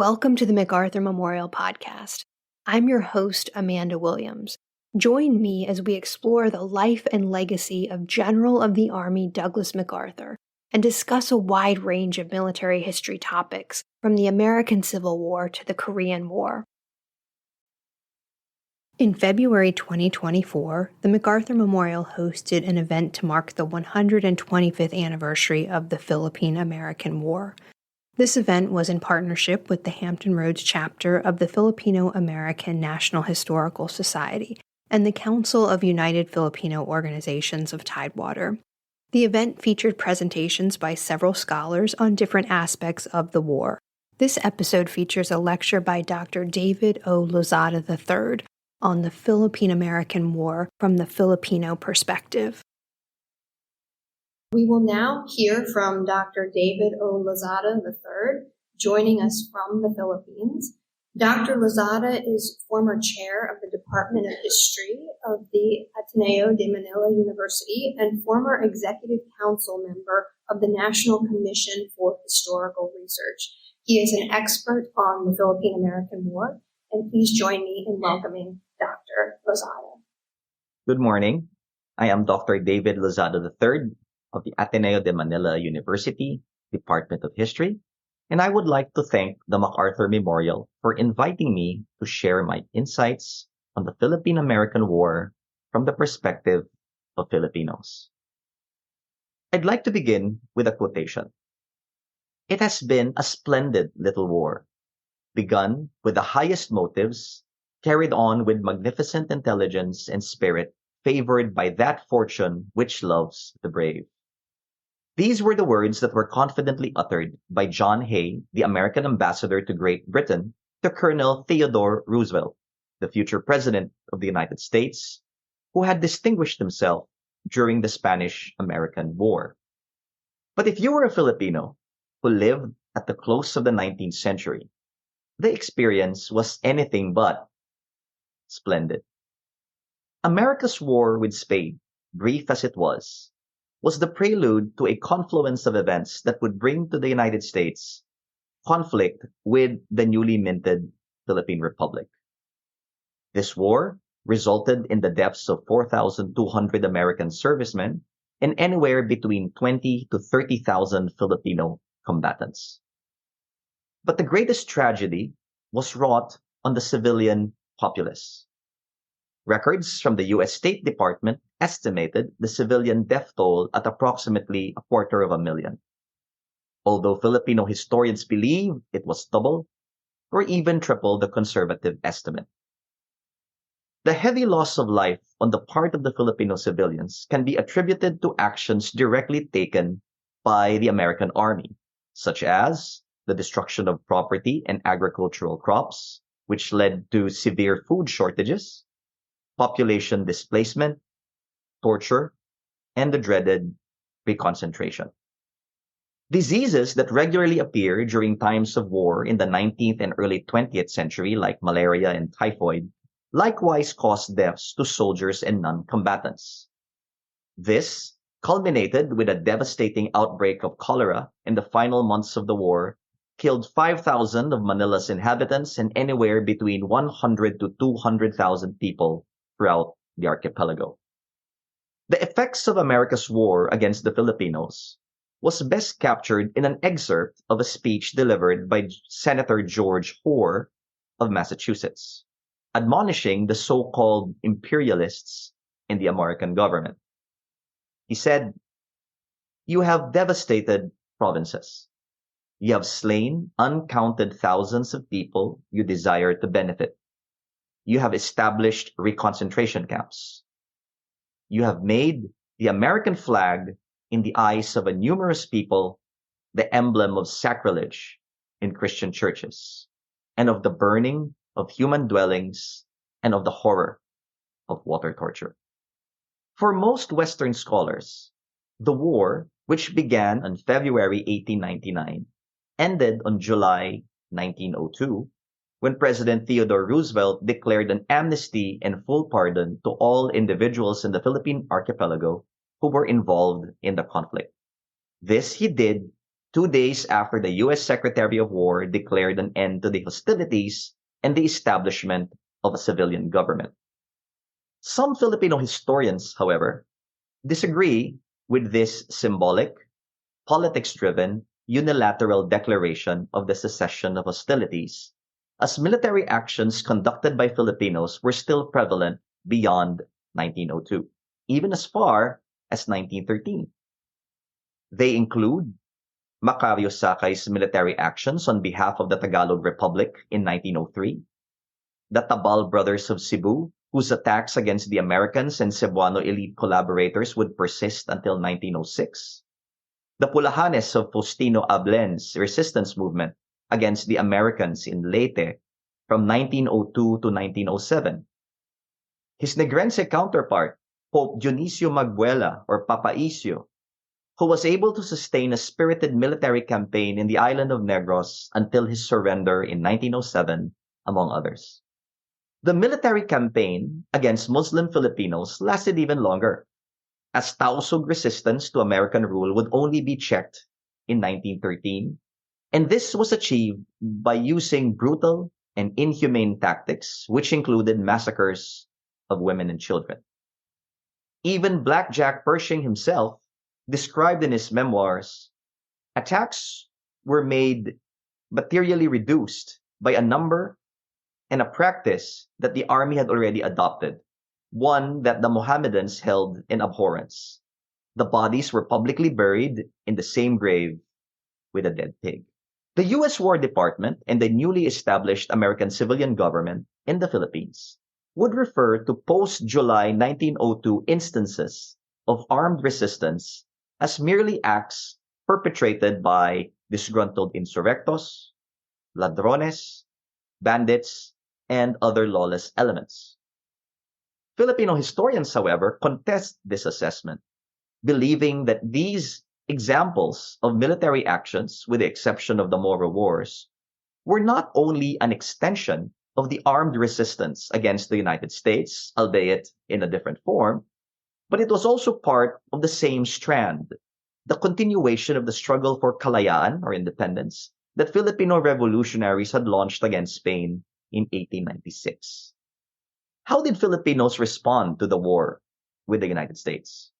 Welcome to the MacArthur Memorial podcast. I'm your host, Amanda Williams. Join me as we explore the life and legacy of General of the Army Douglas MacArthur and discuss a wide range of military history topics, from the American Civil War to the Korean War. In February 2024, the MacArthur Memorial hosted an event to mark the 125th anniversary of the Philippine-American War. This event was in partnership with the Hampton Roads chapter of the Filipino-American National Historical Society and the Council of United Filipino Organizations of Tidewater. The event featured presentations by several scholars on different aspects of the war. This episode features a lecture by Dr. David O. Lozada III on the Philippine-American War from the Filipino Perspective. We will now hear from Dr. David O. Lozada III, joining us from the Philippines. Dr. Lozada is former chair of the Department of History of the Ateneo de Manila University and former executive council member of the National Commission for Historical Research. He is an expert on the Philippine-American War, and please join me in welcoming Dr. Lozada. Good morning. I am Dr. David Lozada III of the Ateneo de Manila University, Department of History, and I would like to thank the MacArthur Memorial for inviting me to share my insights on the Philippine-American War from the perspective of Filipinos. I'd like to begin with a quotation. It has been a splendid little war, begun with the highest motives, carried on with magnificent intelligence and spirit, favored by that fortune which loves the brave. These were the words that were confidently uttered by John Hay, the American ambassador to Great Britain, to Colonel Theodore Roosevelt, the future president of the United States, who had distinguished himself during the Spanish-American War. But if you were a Filipino who lived at the close of the 19th century, the experience was anything but splendid. America's war with Spain, brief as it was the prelude to a confluence of events that would bring to the United States conflict with the newly minted Philippine Republic. This war resulted in the deaths of 4,200 American servicemen and anywhere between 20 to 30,000 Filipino combatants. But the greatest tragedy was wrought on the civilian populace. Records from the U.S. State Department estimated the civilian death toll at approximately 250,000. Although Filipino historians believe it was double or even triple the conservative estimate. The heavy loss of life on the part of the Filipino civilians can be attributed to actions directly taken by the American Army, such as the destruction of property and agricultural crops, which led to severe food shortages, population displacement, torture, and the dreaded reconcentration. Diseases that regularly appear during times of war in the 19th and early 20th century, like malaria and typhoid, likewise caused deaths to soldiers and non-combatants. This culminated with a devastating outbreak of cholera in the final months of the war, killed 5,000 of Manila's inhabitants and anywhere between 100 to 200,000 people throughout the archipelago. The effects of America's war against the Filipinos was best captured in an excerpt of a speech delivered by Senator George Hoar of Massachusetts, admonishing the so-called imperialists in the American government. He said, "You have devastated provinces. You have slain uncounted thousands of people you desire to benefit. You have established reconcentration camps. You have made the American flag, in the eyes of a numerous people, the emblem of sacrilege in Christian churches, and of the burning of human dwellings, and of the horror of water torture." For most Western scholars, the war, which began on February 1899, ended on July 1902, when President Theodore Roosevelt declared an amnesty and full pardon to all individuals in the Philippine archipelago who were involved in the conflict. This he did 2 days after the U.S. Secretary of War declared an end to the hostilities and the establishment of a civilian government. Some Filipino historians, however, disagree with this symbolic, politics-driven, unilateral declaration of the cessation of hostilities, as military actions conducted by Filipinos were still prevalent beyond 1902, even as far as 1913. They include Macario Sakay's military actions on behalf of the Tagalog Republic in 1903, the Tabal brothers of Cebu, whose attacks against the Americans and Cebuano elite collaborators would persist until 1906, the Pulahanes of Faustino Ablen's resistance movement against the Americans in Leyte from 1902 to 1907, his Negrense counterpart, Pope Dionisio Magbuela or Papaisio, who was able to sustain a spirited military campaign in the island of Negros until his surrender in 1907, among others. The military campaign against Muslim Filipinos lasted even longer, as Tausug resistance to American rule would only be checked in 1913, and this was achieved by using brutal and inhumane tactics, which included massacres of women and children. Even Black Jack Pershing himself described in his memoirs, attacks were made materially reduced by a number and a practice that the army had already adopted, one that the Mohammedans held in abhorrence. The bodies were publicly buried in the same grave with a dead pig. The U.S. War Department and the newly established American civilian government in the Philippines would refer to post-July 1902 instances of armed resistance as merely acts perpetrated by disgruntled insurrectos, ladrones, bandits, and other lawless elements. Filipino historians, however, contest this assessment, believing that these examples of military actions, with the exception of the Moro Wars, were not only an extension of the armed resistance against the United States, albeit in a different form, but it was also part of the same strand, the continuation of the struggle for kalayaan or independence that Filipino revolutionaries had launched against Spain in 1896. How did Filipinos respond to the war with the United States?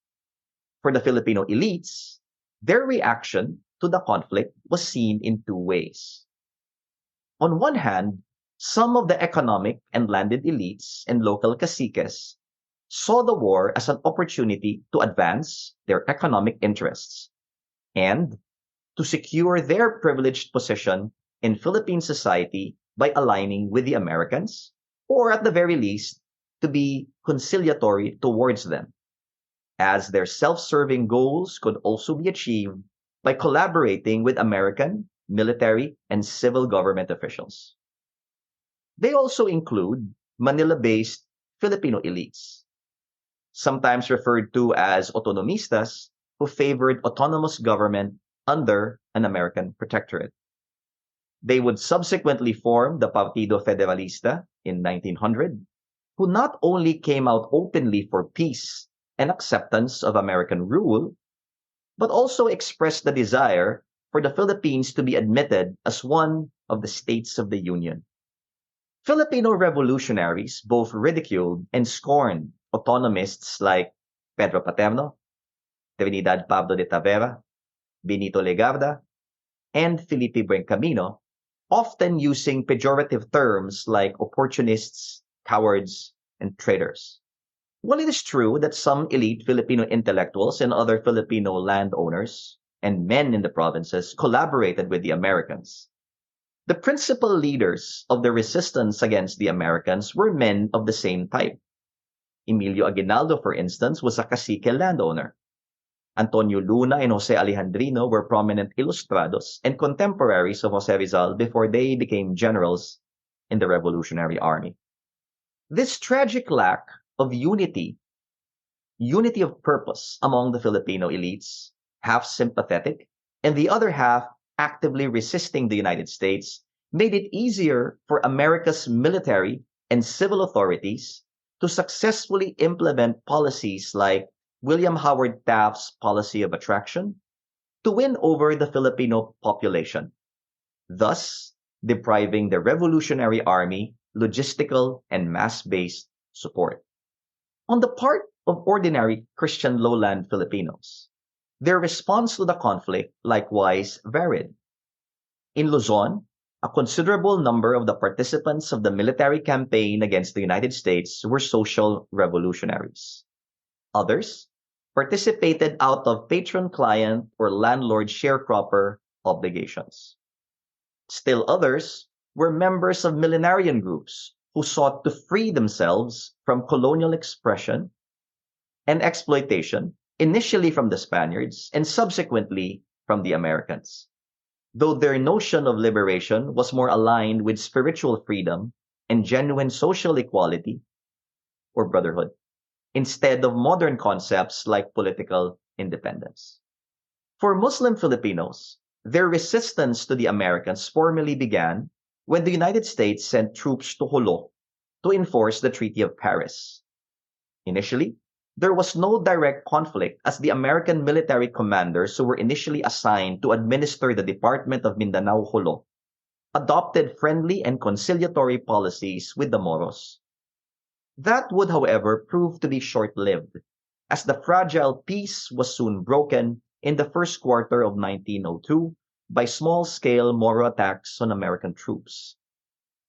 For the Filipino elites, their reaction to the conflict was seen in two ways. On one hand, some of the economic and landed elites and local caciques saw the war as an opportunity to advance their economic interests and to secure their privileged position in Philippine society by aligning with the Americans, or at the very least, to be conciliatory towards them, as their self-serving goals could also be achieved by collaborating with American, military, and civil government officials. They also include Manila-based Filipino elites, sometimes referred to as autonomistas, who favored autonomous government under an American protectorate. They would subsequently form the Partido Federalista in 1900, who not only came out openly for peace and acceptance of American rule, but also expressed the desire for the Philippines to be admitted as one of the states of the Union. Filipino revolutionaries both ridiculed and scorned autonomists like Pedro Paterno, Trinidad Pablo de Tavera, Benito Legarda, and Felipe Buencamino, often using pejorative terms like opportunists, cowards, and traitors. While it is true that some elite Filipino intellectuals and other Filipino landowners and men in the provinces collaborated with the Americans, the principal leaders of the resistance against the Americans were men of the same type. Emilio Aguinaldo, for instance, was a cacique landowner. Antonio Luna and Jose Alejandrino were prominent ilustrados and contemporaries of Jose Rizal before they became generals in the Revolutionary Army. This tragic lack of unity of purpose among the Filipino elites, half sympathetic and the other half actively resisting the United States, made it easier for America's military and civil authorities to successfully implement policies like William Howard Taft's policy of attraction to win over the Filipino population, thus depriving the Revolutionary Army logistical and mass-based support. On the part of ordinary Christian lowland Filipinos, their response to the conflict likewise varied. In Luzon, a considerable number of the participants of the military campaign against the United States were social revolutionaries. Others participated out of patron-client or landlord-sharecropper obligations. Still others were members of millenarian groups who sought to free themselves from colonial oppression and exploitation, initially from the Spaniards and subsequently from the Americans. Though their notion of liberation was more aligned with spiritual freedom and genuine social equality or brotherhood, instead of modern concepts like political independence. For Muslim Filipinos, their resistance to the Americans formally began when the United States sent troops to Jolo to enforce the Treaty of Paris. Initially, there was no direct conflict as the American military commanders who were initially assigned to administer the Department of Mindanao Jolo adopted friendly and conciliatory policies with the Moros. That would, however, prove to be short-lived, as the fragile peace was soon broken in the first quarter of 1902 by small-scale Moro attacks on American troops.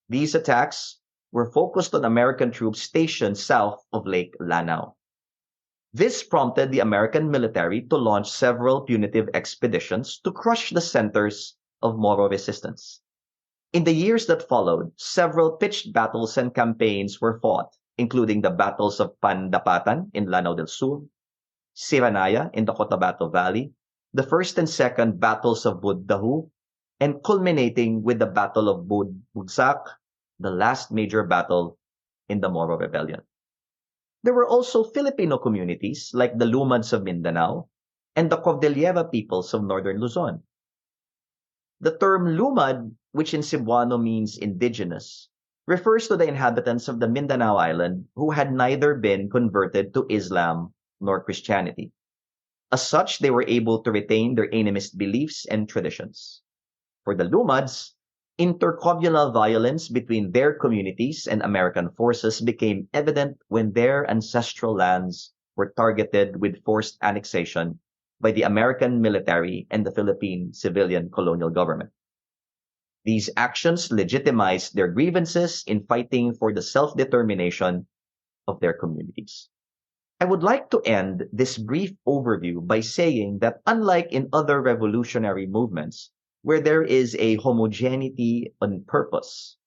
These attacks were focused on American troops stationed south of Lake Lanao. This prompted the American military to launch several punitive expeditions to crush the centers of Moro resistance. In the years that followed, several pitched battles and campaigns were fought, including the battles of Pandapatan in Lanao del Sur, Siranaya in the Cotabato Valley, the first and second battles of Buddahu, and culminating with the Battle of Bugsak, the last major battle in the Moro Rebellion. There were also Filipino communities like the Lumads of Mindanao and the Cordillera peoples of northern Luzon. The term Lumad, which in Cebuano means indigenous, refers to the inhabitants of the Mindanao Island who had neither been converted to Islam nor Christianity. As such, they were able to retain their animist beliefs and traditions. For the Lumads, intercommunal violence between their communities and American forces became evident when their ancestral lands were targeted with forced annexation by the American military and the Philippine civilian colonial government. These actions legitimized their grievances in fighting for the self-determination of their communities. I would like to end this brief overview by saying that unlike in other revolutionary movements, where there is a homogeneity on purpose,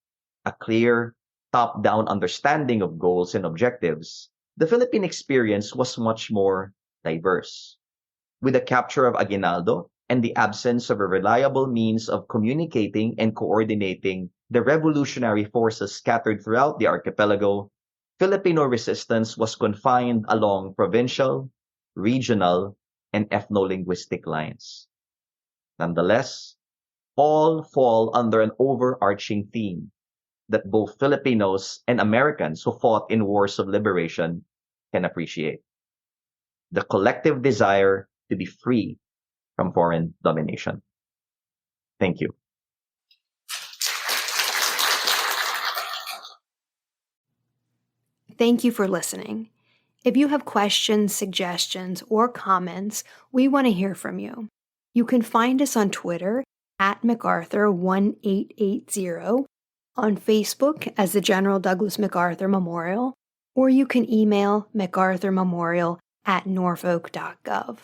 a clear, top-down understanding of goals and objectives, the Philippine experience was much more diverse. With the capture of Aguinaldo and the absence of a reliable means of communicating and coordinating the revolutionary forces scattered throughout the archipelago, Filipino resistance was confined along provincial, regional, and ethno-linguistic lines. Nonetheless, all fall under an overarching theme that both Filipinos and Americans who fought in wars of liberation can appreciate: the collective desire to be free from foreign domination. Thank you. Thank you for listening. If you have questions, suggestions, or comments, we want to hear from you. You can find us on Twitter at MacArthur1880, on Facebook as the General Douglas MacArthur Memorial, or you can email MacArthurMemorial@norfolk.gov.